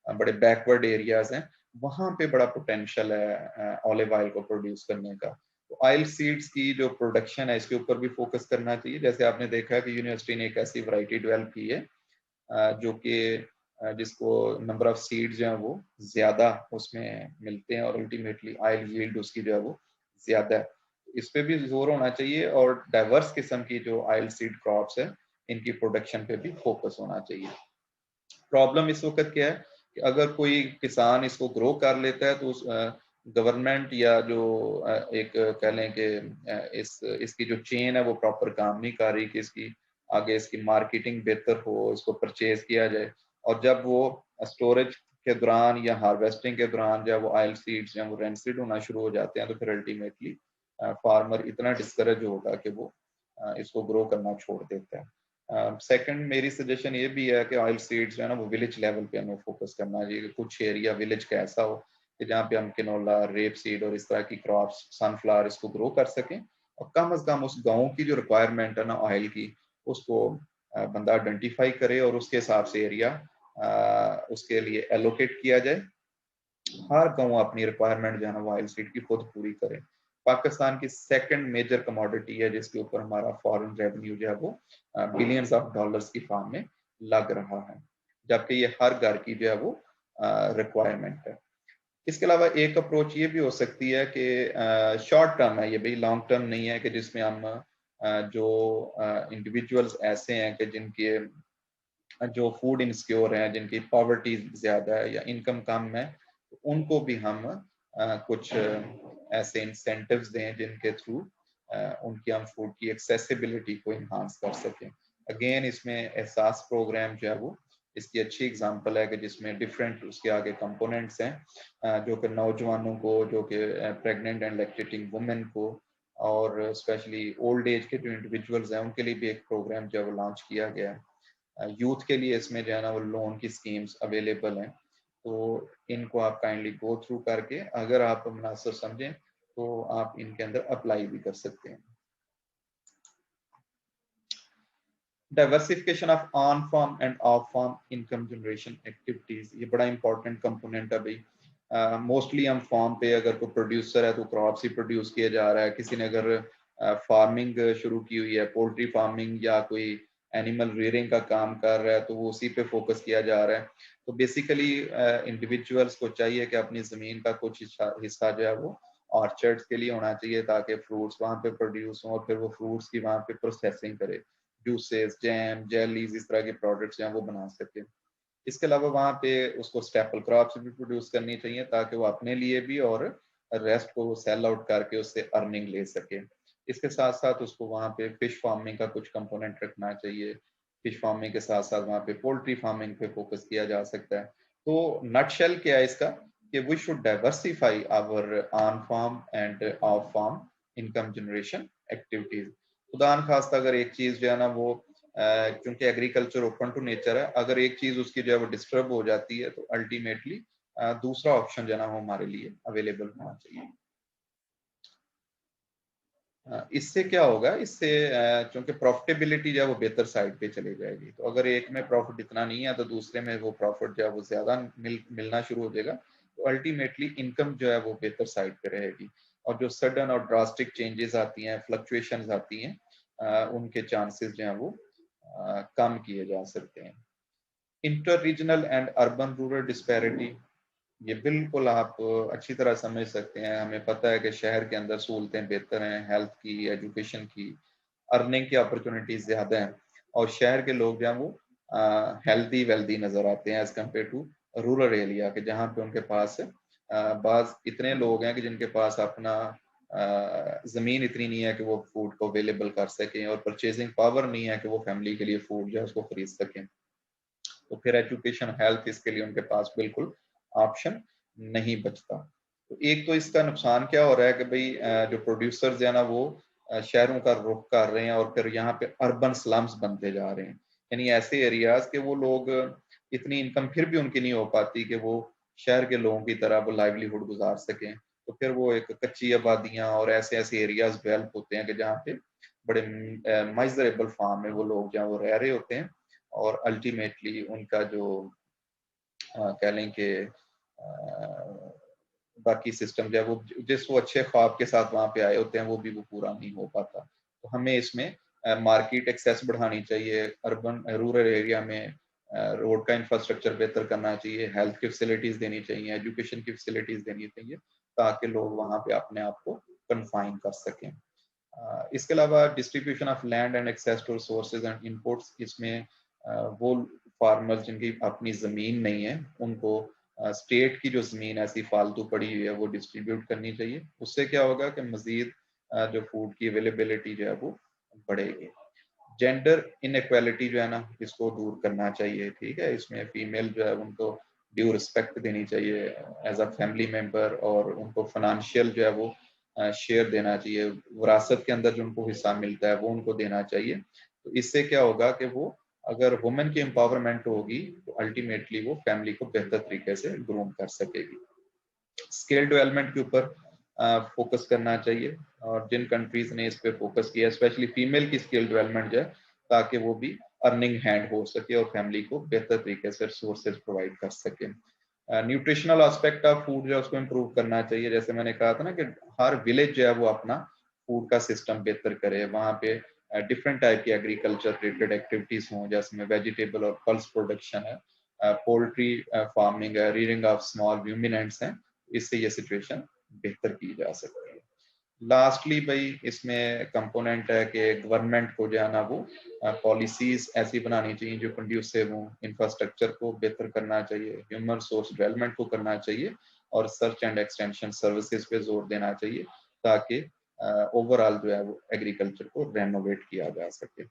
Speaker 1: बड़े बैकवर्ड एरियाज हैं, वहाँ पे बड़ा पोटेंशियल है ऑलिव ऑयल को प्रोड्यूस करने का. तो ऑयल सीड्स की जो प्रोडक्शन है इसके ऊपर भी फोकस करना चाहिए. जैसे आपने देखा है कि यूनिवर्सिटी ने एक ऐसी वैरायटी डेवलप की है जो कि जिसको नंबर ऑफ सीड्स जो है वो ज्यादा उसमें मिलते हैं और अल्टीमेटली ऑयल यील्ड उसकी जो है वो ज्यादा है. इस पे भी जोर होना चाहिए और डाइवर्स किस्म की जो ऑयल सीड क्रॉप्स है इनकी प्रोडक्शन पे भी फोकस होना चाहिए. प्रॉब्लम इस वक्त क्या है कि अगर कोई किसान इसको ग्रो कर लेता है तो उस गवर्नमेंट या जो एक कह लें कि इसकी जो चेन है वो प्रॉपर काम नहीं कर रही कि इसकी आगे इसकी मार्केटिंग बेहतर हो, इसको परचेज किया जाए. और जब वो स्टोरेज के दौरान या हार्वेस्टिंग के दौरान जब वो ऑयल सीड्स या वो रेंसिड होना शुरू हो जाते हैं, तो फिर अल्टीमेटली फार्मर इतना डिस्करेज होगा कि वो इसको ग्रो करना छोड़ देता है. सेकंड मेरी सजेशन ये भी है कि ऑयल सीड्स जो है ना वो विलेज लेवल पे हमें फोकस करना चाहिए. कुछ एरिया विलेज का ऐसा हो कि जहाँ पे हम किनोला, रेप सीड और इस तरह की क्रॉप्स, सनफ्लावर इसको ग्रो कर सकें, और कम से कम उस गाँव की जो रिक्वायरमेंट है ना ऑयल की, उसको बंदा आइडेंटिफाई करे और उसके हिसाब से एरिया उसके लिए एलोकेट किया जाए. हर गाँव अपनी रिक्वायरमेंट जो है ना वो ऑयल सीड की खुद पूरी करे. पाकिस्तान की सेकंड मेजर कमोडिटी है जिसके ऊपर हमारा फॉरेन रेवेन्यू जो है वो बिलियंस ऑफ डॉलर्स की फॉर्म में लग रहा है, जबकि ये हर घर की जो है वो रिक्वायरमेंट है. इसके अलावा एक अप्रोच ये भी हो सकती है कि शॉर्ट टर्म है, ये भी लॉन्ग टर्म नहीं है, कि जिसमें हम जो इंडिविजुअल्स ऐसे हैं कि जिनके जो फूड इनसिक्योर हैं, जिनकी पॉवर्टी ज्यादा है या इनकम कम है, उनको भी हम कुछ ऐसे इंसेंटिव्स दें जिनके थ्रू उनकी हम फूड की एक्सेसिबिलिटी को इन्हांस कर सकें. अगेन इसमें एहसास प्रोग्राम जो है वो इसकी अच्छी एग्जांपल है कि जिसमें डिफरेंट उसके आगे कंपोनेंट्स हैं जो कि नौजवानों को, जो कि प्रेग्नेंट एंड लैक्टेटिंग वुमेन को, और स्पेशली ओल्ड एज के जो इंडिविजुअल्स हैं उनके लिए भी एक प्रोग्राम जो है वो लॉन्च किया गया है. यूथ के लिए इसमें जो है ना वो लोन की स्कीम्स अवेलेबल हैं, तो इनको आप काइंडली गो थ्रू करके अगर आप मुनासिब समझें तो आप इनके अंदर अप्लाई भी कर सकते हैं. Diversification of on farm and off farm income generation activities, ये बड़ा इंपॉर्टेंट कंपोनेंट है भाई। मोस्टली हम फार्म पे अगर कोई प्रोड्यूसर है तो क्रॉप्स ही प्रोड्यूस किया जा रहा है। किसी ने अगर फार्मिंग शुरू की हुई है, पोल्ट्री फार्मिंग या कोई एनिमल रियरिंग का काम कर रहा है, तो वो उसी पे फोकस किया जा रहा है। तो बेसिकली इंडिविजुअल्स को चाहिए कि अपनी ज़मीन का कुछ हिस्सा जो है वो ऑर्चर्ड्स के लिए होना चाहिए, ताकि फ्रूट्स वहाँ पे प्रोड्यूस हों और फिर वो फ्रूट्स की वहाँ पे प्रोसेसिंग करे, जूसेस, जैम, जेलीज, इस तरह के प्रोडक्ट्स हैं वो बना सके। इसके अलावा वहाँ पे उसको स्टेपल क्रॉप्स भी प्रोड्यूस करनी चाहिए, ताकि वो अपने लिए भी और रेस्ट को सेल आउट करके उससे अर्निंग ले सके। इसके साथ साथ उसको वहाँ पे फिश फार्मिंग का कुछ कंपोनेंट रखना चाहिए। फिश फार्मिंग के साथ साथ वहाँ पे पोल्ट्री फार्मिंग पे फोकस किया जा सकता है। तो नटशेल क्या है इसका, कि we should diversify our on farm and off farm income generation activities. खुदा न खास्ता अगर एक चीज जो है ना वो क्योंकि एग्रीकल्चर ओपन टू नेचर है, अगर एक चीज उसकी जो है वो डिस्टर्ब हो जाती है तो अल्टीमेटली दूसरा ऑप्शन जो है ना वो हमारे लिए अवेलेबल होना चाहिए। इससे क्या होगा, इससे क्योंकि प्रॉफिटेबिलिटी जो है वो बेहतर साइड पे चली जाएगी। तो अगर एक में प्रॉफिट इतना नहीं है तो दूसरे में वो प्रॉफिट जो है वो ज्यादा मिलना शुरू हो जाएगा। तो अल्टीमेटली इनकम जो है वो बेहतर साइड पे रहेगी। और जो सडन और ड्रास्टिक चेंजेस आती हैं, फ्लक्चुएशंस आती हैं, उनके चांसेस जो है वो कम किए जा सकते हैं। Inter regional and urban rural disparity, ये बिल्कुल आप अच्छी तरह समझ सकते हैं। हमें पता है कि शहर के अंदर सहूलतें बेहतर हैं, हेल्थ की, एजुकेशन की, अर्निंग की अपॉर्चुनिटीज ज्यादा हैं, और शहर के लोग जो हैं वो हेल्दी वेल्दी नजर आते हैं as compared to rural area के, जहाँ पे उनके पास बाज इतने लोग हैं कि जिनके पास अपना जमीन इतनी नहीं है कि वो फूड को अवेलेबल कर सकें, और परचेजिंग पावर नहीं है कि वो फैमिली के लिए फूड जो है उसको खरीद सकें। तो फिर एजुकेशन, हेल्थ, इसके लिए उनके पास बिल्कुल ऑप्शन नहीं बचता। तो एक तो इसका नुकसान क्या हो रहा है कि भाई जो प्रोड्यूसर्स है ना वो शहरों का रुख कर रहे हैं और फिर यहाँ पे अर्बन स्लम्स बनते जा रहे हैं। यानी ऐसे एरियाज के वो लोग इतनी इनकम फिर भी उनकी नहीं हो पाती कि वो शहर के लोगों की तरह वो लाइवलीहुड गुजार सकें। तो फिर वो एक कच्ची आबादियां और ऐसे ऐसे एरियाज डेवलप होते हैं कि जहाँ पे बड़े माइजरेबल फार्म में वो लोग जहाँ वो रह रहे होते हैं, और अल्टीमेटली उनका जो कह लें कि बाकी सिस्टम जो है वो जिस वो अच्छे ख्वाब के साथ वहाँ पे आए होते हैं वो भी वो पूरा नहीं हो पाता। तो हमें इसमें मार्केट एक्सेस बढ़ानी चाहिए, अर्बन रूरल एरिया में रोड का इंफ्रास्ट्रक्चर बेहतर करना चाहिए, हेल्थ की फैसिलिटीज देनी चाहिए, एजुकेशन की फैसिलिटीज देनी चाहिए, ताकि लोग वहाँ पे अपने आप को कन्फाइन कर सकें। इसके अलावा distribution of land and access to resources and inputs, इसमें वो फार्मर्स जिनकी अपनी ज़मीन नहीं है उनको स्टेट की जो ज़मीन ऐसी फालतू पड़ी हुई है वो डिस्ट्रीब्यूट करनी चाहिए। उससे क्या होगा कि मज़ीद जो फूड की अवेलेबिलिटी जो है वो बढ़ेगी। जेंडर इनइक्वालिटी जो है ना इसको दूर करना चाहिए, ठीक है। इसमें फीमेल जो है उनको ड्यू रिस्पेक्ट देनी चाहिए एज अ फैमिली मेंबर, और उनको फाइनेंशियल जो है वो शेयर देना चाहिए, विरासत के अंदर जो उनको हिस्सा मिलता है वो उनको देना चाहिए। तो इससे क्या होगा कि वो अगर वुमेन की एम्पावरमेंट होगी तो अल्टीमेटली वो फैमिली को बेहतर तरीके से ग्रूम कर सकेगी। स्किल डेवलपमेंट के ऊपर फोकस करना चाहिए, और जिन कंट्रीज ने इस पे फोकस किया, स्पेशली फीमेल की स्किल डेवलपमेंट जो है, ताकि वो भी अर्निंग हैंड हो सके और फैमिली को बेहतर तरीके से रिसोर्सेज प्रोवाइड कर सके। न्यूट्रिशनल एस्पेक्ट ऑफ फूड जो है उसको इम्प्रूव करना चाहिए। जैसे मैंने कहा था ना कि हर विलेज जो है वो अपना फूड का सिस्टम बेहतर करे, वहाँ पे डिफरेंट टाइप की एग्रीकल्चर रिलेटेड एक्टिविटीज हों, जिसमें वेजिटेबल और पल्स प्रोडक्शन है, पोल्ट्री फार्मिंग है, रीडिंग ऑफ स्मॉल रूमिनेंट्स हैं। इससे ये सिचुएशन बेहतर की जा सकती है। लास्टली भाई इसमें कंपोनेंट है कि गवर्नमेंट को जो है ना वो पॉलिसीज ऐसी बनानी चाहिए जो कंड्यूसिव हों, इंफ्रास्ट्रक्चर को बेहतर करना चाहिए, ह्यूमन रिसोर्स डेवलपमेंट को करना चाहिए, और सर्च एंड एक्सटेंशन सर्विसेज पे जोर देना चाहिए, ताकि ओवरऑल जो है वो एग्रीकल्चर को रेनोवेट किया जा सके।